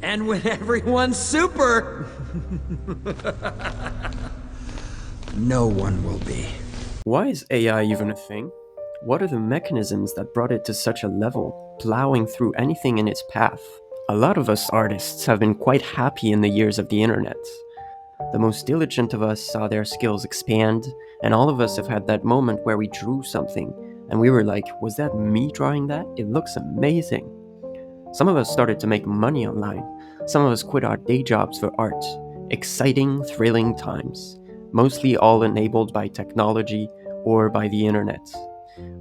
And when everyone's super, no one will be. Why is AI even a thing? What are the mechanisms that brought it to such a level, plowing through anything in its path? A lot of us artists have been quite happy in the years of the internet. The most diligent of us saw their skills expand, and all of us have had that moment where we drew something, and we were like, was that me drawing that? It looks amazing. Some of us started to make money online. Some of us quit our day jobs for art. Exciting, thrilling times. Mostly all enabled by technology or by the internet.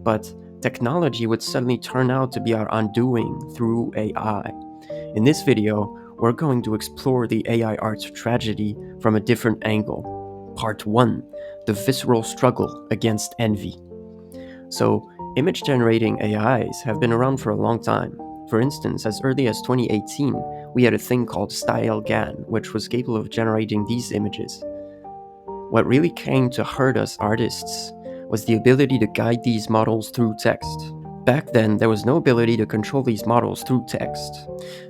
But technology would suddenly turn out to be our undoing through AI. In this video, we're going to explore the AI art's tragedy from a different angle. Part 1. The visceral struggle against envy. So, image-generating AIs have been around for a long time. For instance, as early as 2018, we had a thing called StyleGAN, which was capable of generating these images. What really came to hurt us artists was the ability to guide these models through text. Back then, there was no ability to control these models through text.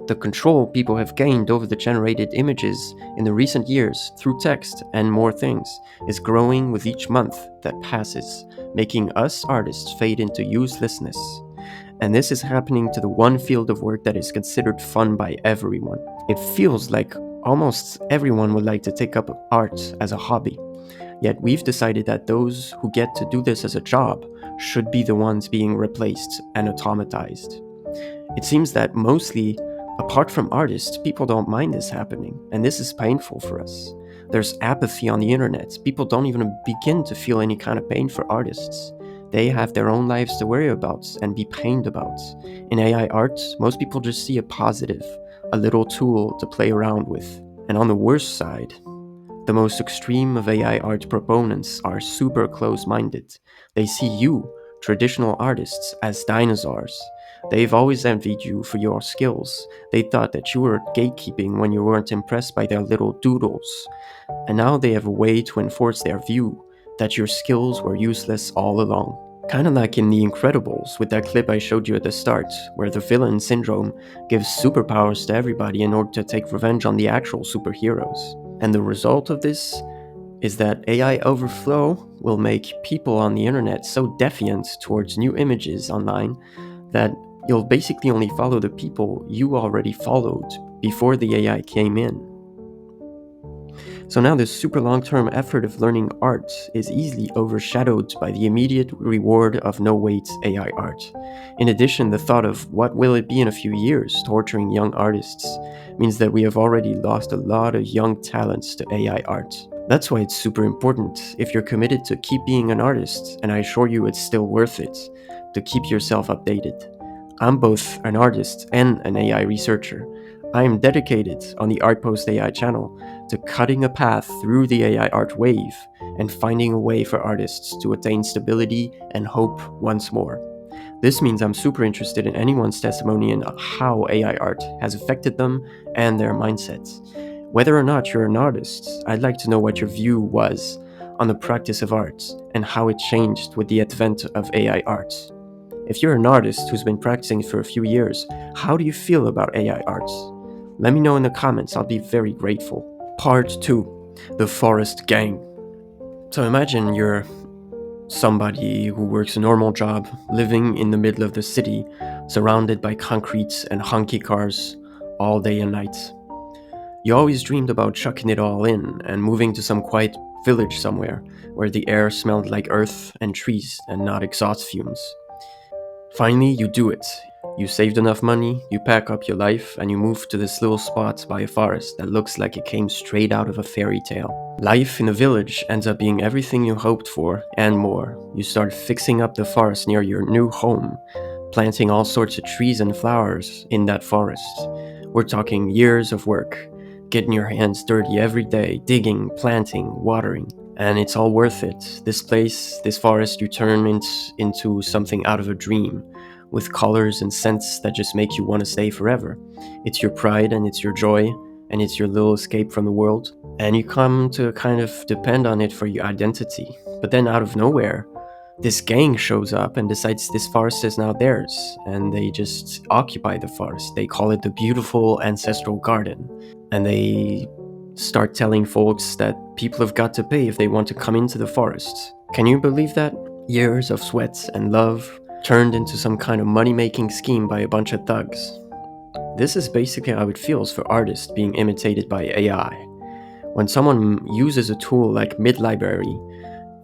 The control people have gained over the generated images in the recent years through text and more things is growing with each month that passes, making us artists fade into uselessness. And this is happening to the one field of work that is considered fun by everyone. It feels like almost everyone would like to take up art as a hobby. Yet we've decided that those who get to do this as a job should be the ones being replaced and automatized. It seems that mostly, apart from artists, people don't mind this happening, and this is painful for us. There's apathy on the internet. People don't even begin to feel any kind of pain for artists. They have their own lives to worry about and be pained about. In AI art, most people just see a positive, a little tool to play around with. And on the worst side, the most extreme of AI art proponents are super close-minded. They see you, traditional artists, as dinosaurs. They've always envied you for your skills. They thought that you were gatekeeping when you weren't impressed by their little doodles. And now they have a way to enforce their view that your skills were useless all along. Kinda like in The Incredibles, with that clip I showed you at the start, where the villain syndrome gives superpowers to everybody in order to take revenge on the actual superheroes. And the result of this is that AI overflow will make people on the internet so defiant towards new images online that you'll basically only follow the people you already followed before the AI came in. So now this super long-term effort of learning art is easily overshadowed by the immediate reward of no-wait AI art. In addition, the thought of what will it be in a few years torturing young artists means that we have already lost a lot of young talents to AI art. That's why it's super important, if you're committed to keep being an artist, and I assure you it's still worth it, to keep yourself updated. I'm both an artist and an AI researcher. I am dedicated on the Artpost AI channel to cutting a path through the AI art wave and finding a way for artists to attain stability and hope once more. This means I'm super interested in anyone's testimony in how AI art has affected them and their mindsets. Whether or not you're an artist, I'd like to know what your view was on the practice of art and how it changed with the advent of AI art. If you're an artist who's been practicing for a few years, how do you feel about AI art? Let me know in the comments, I'll be very grateful. Part 2. The Forest Gang. So imagine you're somebody who works a normal job, living in the middle of the city, surrounded by concrete and honky cars all day and night. You always dreamed about chucking it all in and moving to some quiet village somewhere, where the air smelled like earth and trees and not exhaust fumes. Finally, you do it. You saved enough money, you pack up your life, and you move to this little spot by a forest that looks like it came straight out of a fairy tale. Life in a village ends up being everything you hoped for, and more. You start fixing up the forest near your new home, planting all sorts of trees and flowers in that forest. We're talking years of work, getting your hands dirty every day, digging, planting, watering. And it's all worth it. This place, this forest, you turn into something out of a dream, with colors and scents that just make you want to stay forever. It's your pride and it's your joy, and it's your little escape from the world. And you come to kind of depend on it for your identity. But then out of nowhere, This gang shows up and decides this forest is now theirs, and they just occupy the forest. They call it the beautiful ancestral garden, and they start telling folks that people have got to pay if they want to come into the forest. Can you believe that? Years of sweat and love turned into some kind of money-making scheme by a bunch of thugs. This is basically how it feels for artists being imitated by AI. When someone uses a tool like Mid-Library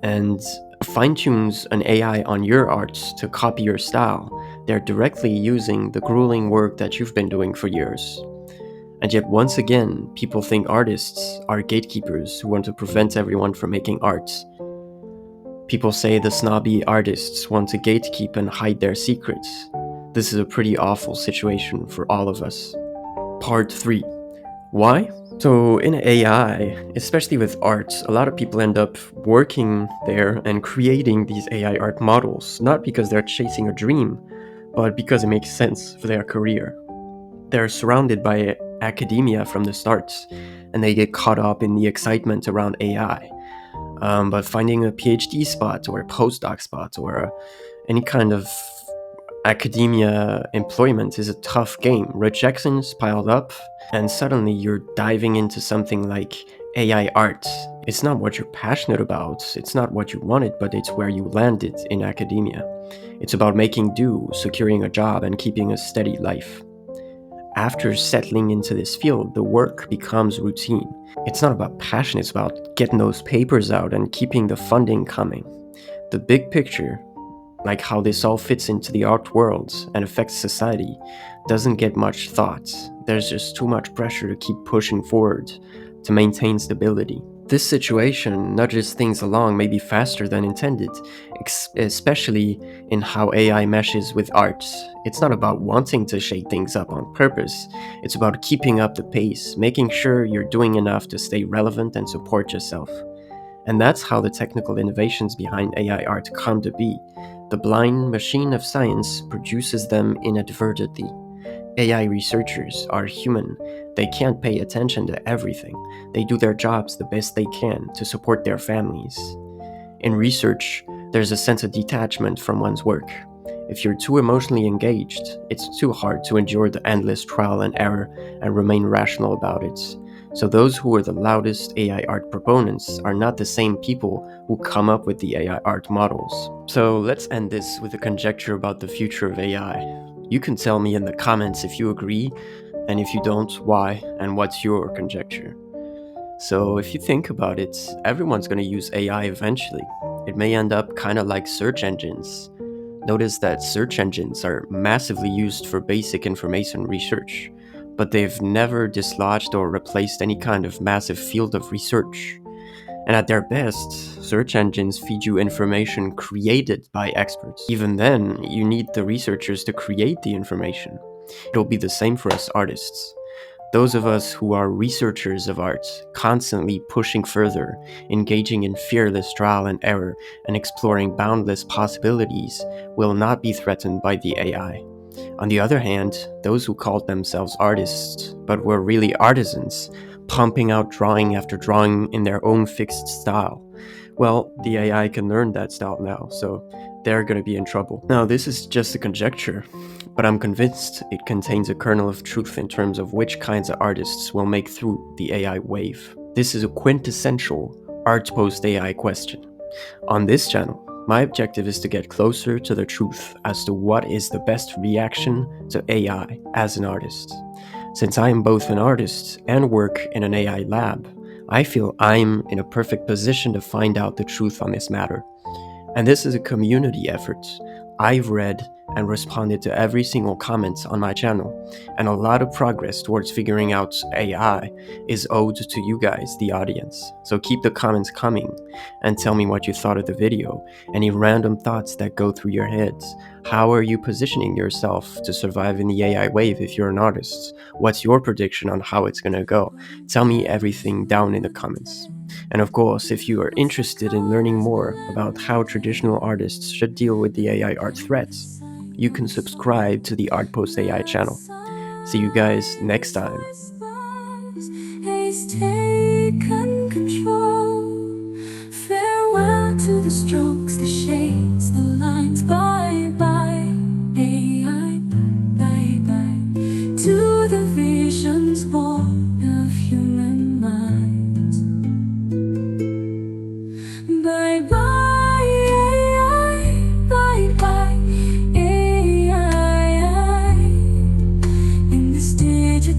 and fine-tunes an AI on your art to copy your style, they're directly using the grueling work that you've been doing for years. And yet once again, people think artists are gatekeepers who want to prevent everyone from making art. People say the snobby artists want to gatekeep and hide their secrets. This is a pretty awful situation for all of us. Part 3. Why? So in AI, especially with art, a lot of people end up working there and creating these AI art models, not because they're chasing a dream, but because it makes sense for their career. They're surrounded by academia from the start, and they get caught up in the excitement around AI. But finding a PhD spot or a postdoc spot or any kind of academia employment is a tough game. Rejections piled up, and suddenly you're diving into something like AI art. It's not what you're passionate about, it's not what you wanted, but it's where you landed in academia. It's about making do, securing a job, and keeping a steady life. After settling into this field, the work becomes routine. It's not about passion, it's about getting those papers out and keeping the funding coming. The big picture, like how this all fits into the art world and affects society, doesn't get much thought. There's just too much pressure to keep pushing forward to maintain stability. This situation nudges things along maybe faster than intended, especially in how AI meshes with art. It's not about wanting to shake things up on purpose, it's about keeping up the pace, making sure you're doing enough to stay relevant and support yourself. And that's how the technical innovations behind AI art come to be. The blind machine of science produces them inadvertently. AI researchers are human. They can't pay attention to everything. They do their jobs the best they can to support their families. In research, there's a sense of detachment from one's work. If you're too emotionally engaged, it's too hard to endure the endless trial and error and remain rational about it. So those who are the loudest AI art proponents are not the same people who come up with the AI art models. So let's end this with a conjecture about the future of AI. You can tell me in the comments if you agree, and if you don't, why, and what's your conjecture. So if you think about it, everyone's going to use AI eventually. It may end up kind of like search engines. Notice that search engines are massively used for basic information research, but they've never dislodged or replaced any kind of massive field of research. And at their best, search engines feed you information created by experts. Even then, you need the researchers to create the information. It'll be the same for us artists. Those of us who are researchers of art, constantly pushing further, engaging in fearless trial and error, and exploring boundless possibilities, will not be threatened by the AI. On the other hand, those who called themselves artists, but were really artisans, pumping out drawing after drawing in their own fixed style, well, the AI can learn that style now, so they're gonna be in trouble. Now, this is just a conjecture, but I'm convinced it contains a kernel of truth in terms of which kinds of artists will make through the AI wave. This is a quintessential art post-AI question. On this channel, my objective is to get closer to the truth as to what is the best reaction to AI as an artist. Since I am both an artist and work in an AI lab, I feel I'm in a perfect position to find out the truth on this matter. And this is a community effort. I've read and responded to every single comment on my channel, and a lot of progress towards figuring out AI is owed to you guys, the audience. So keep the comments coming and tell me what you thought of the video, any random thoughts that go through your heads. How are you positioning yourself to survive in the AI wave if you're an artist? What's your prediction on how it's gonna go? Tell me everything down in the comments. And of course, if you are interested in learning more about how traditional artists should deal with the AI art threats, you can subscribe to the Art Post AI channel. See you guys next time. He's taken control. Farewell to the strokes, the shades,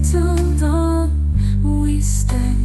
till dawn we stay.